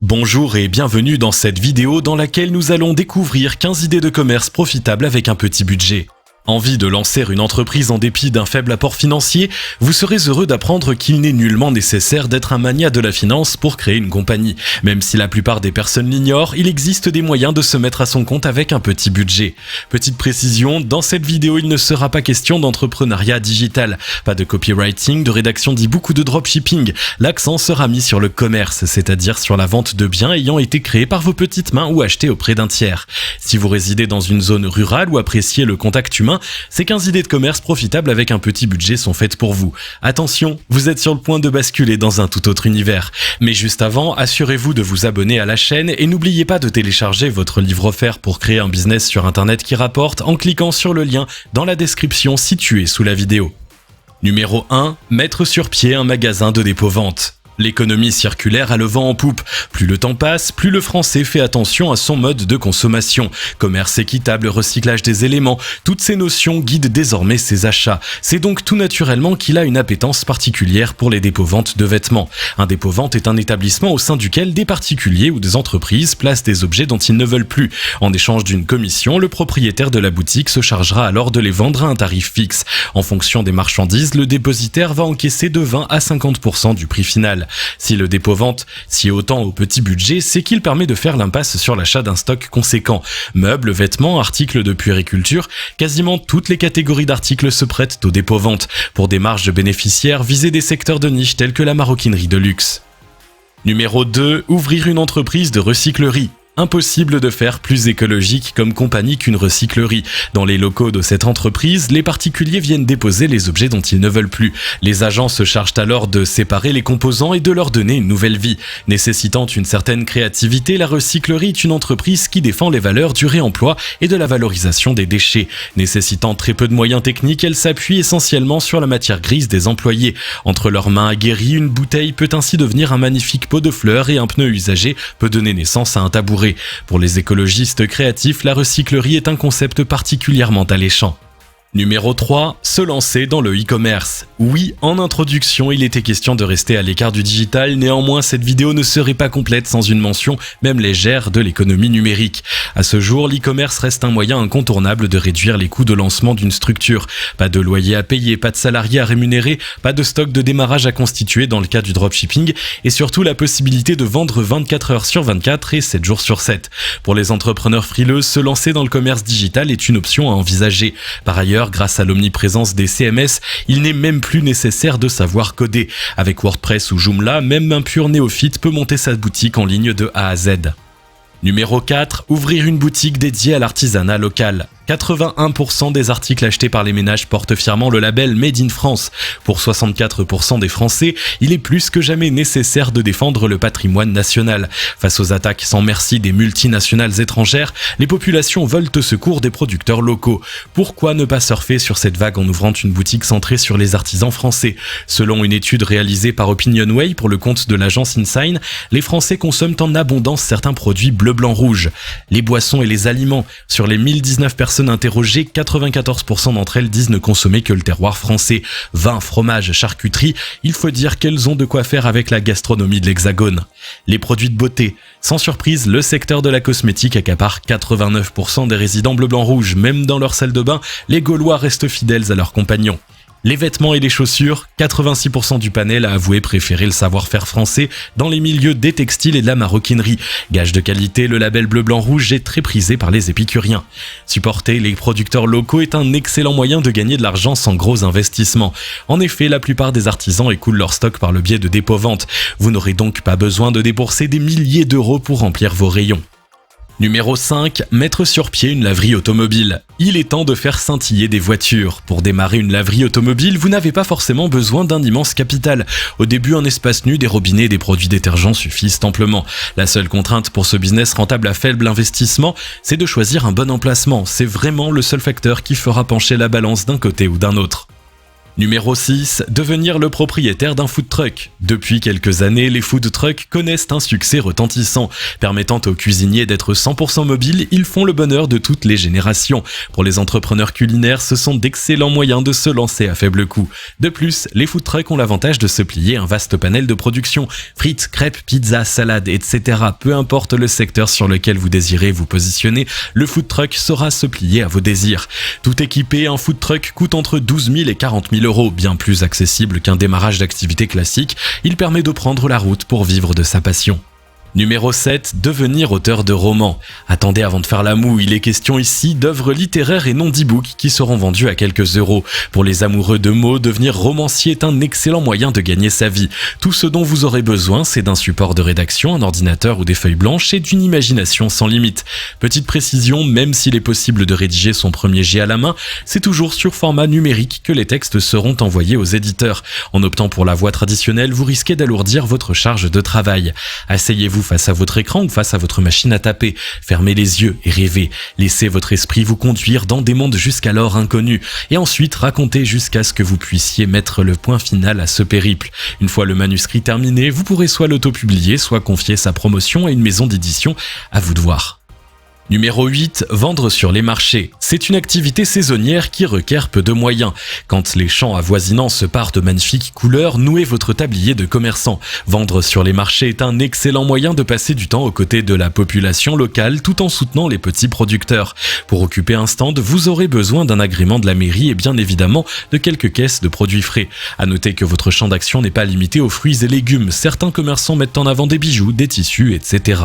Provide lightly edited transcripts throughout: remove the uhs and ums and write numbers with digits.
Bonjour et bienvenue dans cette vidéo dans laquelle nous allons découvrir 15 idées de commerce profitables avec un petit budget. Envie de lancer une entreprise en dépit d'un faible apport financier? Vous serez heureux d'apprendre qu'il n'est nullement nécessaire d'être un magnat de la finance pour créer une compagnie. Même si la plupart des personnes l'ignorent, il existe des moyens de se mettre à son compte avec un petit budget. Petite précision, dans cette vidéo, il ne sera pas question d'entrepreneuriat digital. Pas de copywriting, de rédaction d'e-book ou de dropshipping. L'accent sera mis sur le commerce, c'est-à-dire sur la vente de biens ayant été créés par vos petites mains ou achetés auprès d'un tiers. Si vous résidez dans une zone rurale ou appréciez le contact humain, ces 15 idées de commerce profitables avec un petit budget sont faites pour vous. Attention, vous êtes sur le point de basculer dans un tout autre univers. Mais juste avant, assurez-vous de vous abonner à la chaîne et n'oubliez pas de télécharger votre livre offert pour créer un business sur Internet qui rapporte en cliquant sur le lien dans la description située sous la vidéo. Numéro 1. Mettre sur pied un magasin de dépôt-vente. L'économie circulaire a le vent en poupe. Plus le temps passe, plus le français fait attention à son mode de consommation. Commerce équitable, recyclage des éléments, toutes ces notions guident désormais ses achats. C'est donc tout naturellement qu'il a une appétence particulière pour les dépôts-ventes de vêtements. Un dépôt-vente est un établissement au sein duquel des particuliers ou des entreprises placent des objets dont ils ne veulent plus. En échange d'une commission, le propriétaire de la boutique se chargera alors de les vendre à un tarif fixe. En fonction des marchandises, le dépositaire va encaisser de 20 à 50% du prix final. Si le dépôt-vente sied autant au petit budget, c'est qu'il permet de faire l'impasse sur l'achat d'un stock conséquent. Meubles, vêtements, articles de puériculture, quasiment toutes les catégories d'articles se prêtent au dépôt-vente. Pour des marges bénéficiaires, visez des secteurs de niche tels que la maroquinerie de luxe. Numéro 2. Ouvrir une entreprise de recyclerie. Impossible de faire plus écologique comme compagnie qu'une recyclerie. Dans les locaux de cette entreprise, les particuliers viennent déposer les objets dont ils ne veulent plus. Les agents se chargent alors de séparer les composants et de leur donner une nouvelle vie. Nécessitant une certaine créativité, la recyclerie est une entreprise qui défend les valeurs du réemploi et de la valorisation des déchets. Nécessitant très peu de moyens techniques, elle s'appuie essentiellement sur la matière grise des employés. Entre leurs mains aguerries, une bouteille peut ainsi devenir un magnifique pot de fleurs et un pneu usagé peut donner naissance à un tabouret. Pour les écologistes créatifs, la recyclerie est un concept particulièrement alléchant. Numéro 3. Se lancer dans le e-commerce. Oui, en introduction, il était question de rester à l'écart du digital, néanmoins cette vidéo ne serait pas complète sans une mention, même légère, de l'économie numérique. À ce jour, l'e-commerce reste un moyen incontournable de réduire les coûts de lancement d'une structure. Pas de loyer à payer, pas de salariés à rémunérer, pas de stock de démarrage à constituer dans le cas du dropshipping, et surtout la possibilité de vendre 24 heures sur 24 et 7 jours sur 7. Pour les entrepreneurs frileux, se lancer dans le commerce digital est une option à envisager. Par ailleurs, grâce à l'omniprésence des CMS, il n'est même plus nécessaire de savoir coder. Avec WordPress ou Joomla, même un pur néophyte peut monter sa boutique en ligne de A à Z. Numéro 4. Ouvrir une boutique dédiée à l'artisanat local. 81% des articles achetés par les ménages portent fièrement le label Made in France. Pour 64% des Français, il est plus que jamais nécessaire de défendre le patrimoine national. Face aux attaques sans merci des multinationales étrangères, les populations volent au secours des producteurs locaux. Pourquoi ne pas surfer sur cette vague en ouvrant une boutique centrée sur les artisans français? Selon une étude réalisée par OpinionWay pour le compte de l'agence Insign, les Français consomment en abondance certains produits bleu, blanc, rouge. Les boissons et les aliments. Sur les 1019 personnes interrogées, 94% d'entre elles disent ne consommer que le terroir français. Vin, fromage, charcuterie, il faut dire qu'elles ont de quoi faire avec la gastronomie de l'Hexagone. Les produits de beauté. Sans surprise, le secteur de la cosmétique accapare 89% des résidents bleu, blanc, rouge. Même dans leur salle de bain, les Gaulois restent fidèles à leurs compagnons. Les vêtements et les chaussures, 86% du panel a avoué préférer le savoir-faire français dans les milieux des textiles et de la maroquinerie. Gage de qualité, le label bleu-blanc-rouge est très prisé par les épicuriens. Supporter les producteurs locaux est un excellent moyen de gagner de l'argent sans gros investissements. En effet, la plupart des artisans écoulent leur stock par le biais de dépôts-ventes. Vous n'aurez donc pas besoin de débourser des milliers d'euros pour remplir vos rayons. Numéro 5. Mettre sur pied une laverie automobile. Il est temps de faire scintiller des voitures. Pour démarrer une laverie automobile, vous n'avez pas forcément besoin d'un immense capital. Au début, un espace nu, des robinets et des produits détergents suffisent amplement. La seule contrainte pour ce business rentable à faible investissement, c'est de choisir un bon emplacement. C'est vraiment le seul facteur qui fera pencher la balance d'un côté ou d'un autre. Numéro 6, devenir le propriétaire d'un food truck. Depuis quelques années, les food trucks connaissent un succès retentissant. Permettant aux cuisiniers d'être 100% mobiles, ils font le bonheur de toutes les générations. Pour les entrepreneurs culinaires, ce sont d'excellents moyens de se lancer à faible coût. De plus, les food trucks ont l'avantage de se plier à un vaste panel de production. Frites, crêpes, pizzas, salades, etc. Peu importe le secteur sur lequel vous désirez vous positionner, le food truck saura se plier à vos désirs. Tout équipé, un food truck coûte entre 12 000 et 40 000 €, bien plus accessible qu'un démarrage d'activité classique. Il permet de prendre la route pour vivre de sa passion. Numéro 7, devenir auteur de romans. Attendez avant de faire la moue, il est question ici d'œuvres littéraires et non d'e-books qui seront vendus à quelques euros. Pour les amoureux de mots, devenir romancier est un excellent moyen de gagner sa vie. Tout ce dont vous aurez besoin, c'est d'un support de rédaction, un ordinateur ou des feuilles blanches et d'une imagination sans limite. Petite précision, même s'il est possible de rédiger son premier jet à la main, c'est toujours sur format numérique que les textes seront envoyés aux éditeurs. En optant pour la voie traditionnelle, vous risquez d'alourdir votre charge de travail. Asseyez-vous face à votre écran ou face à votre machine à taper. Fermez les yeux et rêvez. Laissez votre esprit vous conduire dans des mondes jusqu'alors inconnus. Et ensuite, racontez jusqu'à ce que vous puissiez mettre le point final à ce périple. Une fois le manuscrit terminé, vous pourrez soit l'auto-publier, soit confier sa promotion à une maison d'édition. À vous de voir. Numéro 8, vendre sur les marchés. C'est une activité saisonnière qui requiert peu de moyens. Quand les champs avoisinants se parent de magnifiques couleurs, nouez votre tablier de commerçant. Vendre sur les marchés est un excellent moyen de passer du temps aux côtés de la population locale tout en soutenant les petits producteurs. Pour occuper un stand, vous aurez besoin d'un agrément de la mairie et bien évidemment de quelques caisses de produits frais. À noter que votre champ d'action n'est pas limité aux fruits et légumes. Certains commerçants mettent en avant des bijoux, des tissus, etc.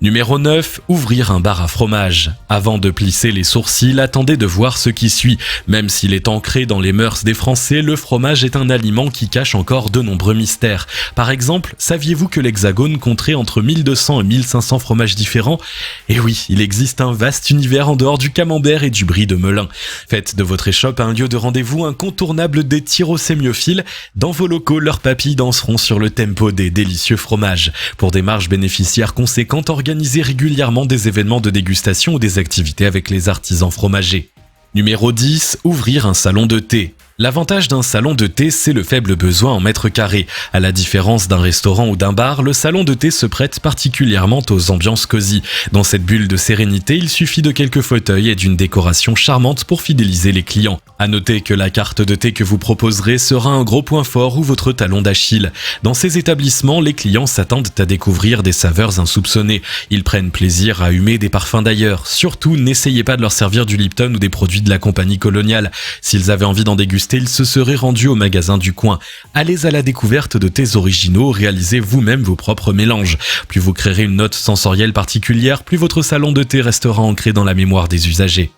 Numéro 9, ouvrir un bar à fromage. Avant de plisser les sourcils, attendez de voir ce qui suit. Même s'il est ancré dans les mœurs des Français, le fromage est un aliment qui cache encore de nombreux mystères. Par exemple, saviez-vous que l'Hexagone compterait entre 1200 et 1500 fromages différents ? Et oui, il existe un vaste univers en dehors du camembert et du brie de Melun. Faites de votre échoppe un lieu de rendez-vous incontournable des tyrosémiophiles. Dans vos locaux, leurs papilles danseront sur le tempo des délicieux fromages. Pour des marges bénéficiaires conséquentes, organisez régulièrement des événements de dégustation ou des activités avec les artisans fromagers. Numéro 10, ouvrir un salon de thé. L'avantage d'un salon de thé, c'est le faible besoin en mètres carrés. À la différence d'un restaurant ou d'un bar, le salon de thé se prête particulièrement aux ambiances cosy. Dans cette bulle de sérénité, il suffit de quelques fauteuils et d'une décoration charmante pour fidéliser les clients. À noter que la carte de thé que vous proposerez sera un gros point fort ou votre talon d'Achille. Dans ces établissements, les clients s'attendent à découvrir des saveurs insoupçonnées. Ils prennent plaisir à humer des parfums d'ailleurs. Surtout, n'essayez pas de leur servir du Lipton ou des produits de la compagnie coloniale. S'ils avaient envie d'en déguster, ils se seraient rendus au magasin du coin. Allez à la découverte de thés originaux, réalisez vous-même vos propres mélanges. Plus vous créerez une note sensorielle particulière, plus votre salon de thé restera ancré dans la mémoire des usagers.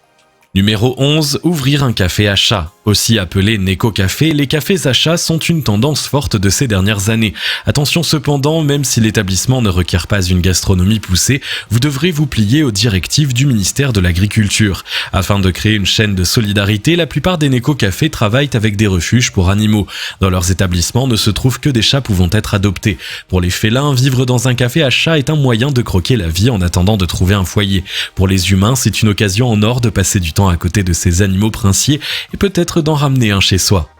Numéro 11, ouvrir un café à chat. Aussi appelé Neko-Café, les cafés à chat sont une tendance forte de ces dernières années. Attention cependant, même si l'établissement ne requiert pas une gastronomie poussée, vous devrez vous plier aux directives du ministère de l'Agriculture. Afin de créer une chaîne de solidarité, la plupart des Neko-Cafés travaillent avec des refuges pour animaux. Dans leurs établissements ne se trouvent que des chats pouvant être adoptés. Pour les félins, vivre dans un café à chat est un moyen de croquer la vie en attendant de trouver un foyer. Pour les humains, c'est une occasion en or de passer du temps à côté de ces animaux princiers et peut-être d'en ramener un chez soi.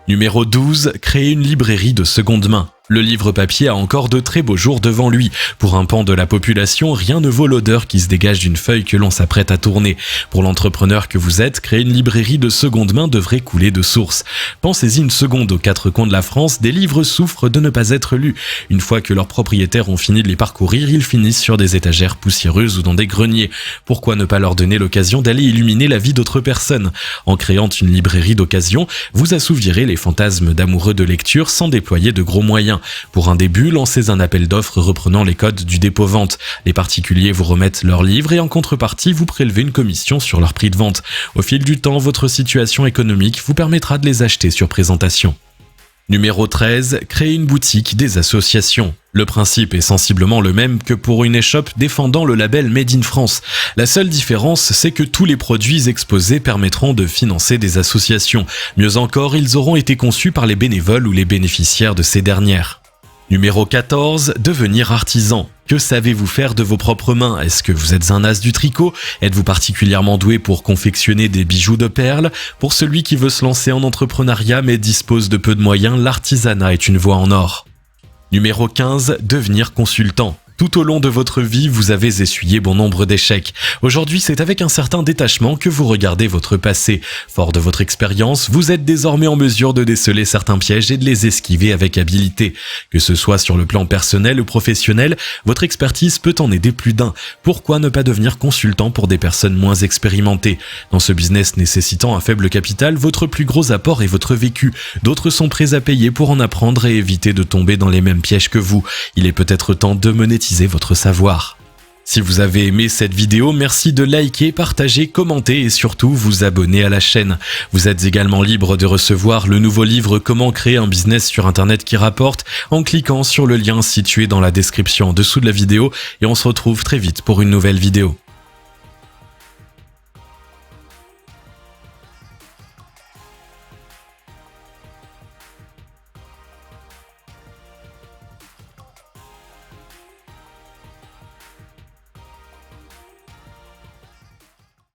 Numéro 12, créer une librairie de seconde main. Le livre papier a encore de très beaux jours devant lui. Pour un pan de la population, rien ne vaut l'odeur qui se dégage d'une feuille que l'on s'apprête à tourner. Pour l'entrepreneur que vous êtes, créer une librairie de seconde main devrait couler de source. Pensez-y une seconde, aux quatre coins de la France, des livres souffrent de ne pas être lus. Une fois que leurs propriétaires ont fini de les parcourir, ils finissent sur des étagères poussiéreuses ou dans des greniers. Pourquoi ne pas leur donner l'occasion d'aller illuminer la vie d'autres personnes ? En créant une librairie d'occasion, vous assouvirez les fantasmes d'amoureux de lecture sans déployer de gros moyens. Pour un début, lancez un appel d'offres reprenant les codes du dépôt-vente. Les particuliers vous remettent leurs livres et en contrepartie, vous prélevez une commission sur leur prix de vente. Au fil du temps, votre situation économique vous permettra de les acheter sur présentation. Numéro 13, créer une boutique des associations. Le principe est sensiblement le même que pour une échoppe défendant le label Made in France. La seule différence, c'est que tous les produits exposés permettront de financer des associations. Mieux encore, ils auront été conçus par les bénévoles ou les bénéficiaires de ces dernières. Numéro 14, devenir artisan. Que savez-vous faire de vos propres mains? Est-ce que vous êtes un as du tricot? Êtes-vous particulièrement doué pour confectionner des bijoux de perles? Pour celui qui veut se lancer en entrepreneuriat mais dispose de peu de moyens, l'artisanat est une voie en or. Numéro 15, devenir consultant. Tout au long de votre vie, vous avez essuyé bon nombre d'échecs. Aujourd'hui, c'est avec un certain détachement que vous regardez votre passé. Fort de votre expérience, vous êtes désormais en mesure de déceler certains pièges et de les esquiver avec habileté. Que ce soit sur le plan personnel ou professionnel, votre expertise peut en aider plus d'un. Pourquoi ne pas devenir consultant pour des personnes moins expérimentées? Dans ce business nécessitant un faible capital, votre plus gros apport est votre vécu. D'autres sont prêts à payer pour en apprendre et éviter de tomber dans les mêmes pièges que vous. Il est peut-être temps de monétiser votre savoir. Si vous avez aimé cette vidéo, merci de liker, partager, commenter et surtout vous abonner à la chaîne. Vous êtes également libre de recevoir le nouveau livre Comment créer un business sur internet qui rapporte en cliquant sur le lien situé dans la description en dessous de la vidéo et on se retrouve très vite pour une nouvelle vidéo.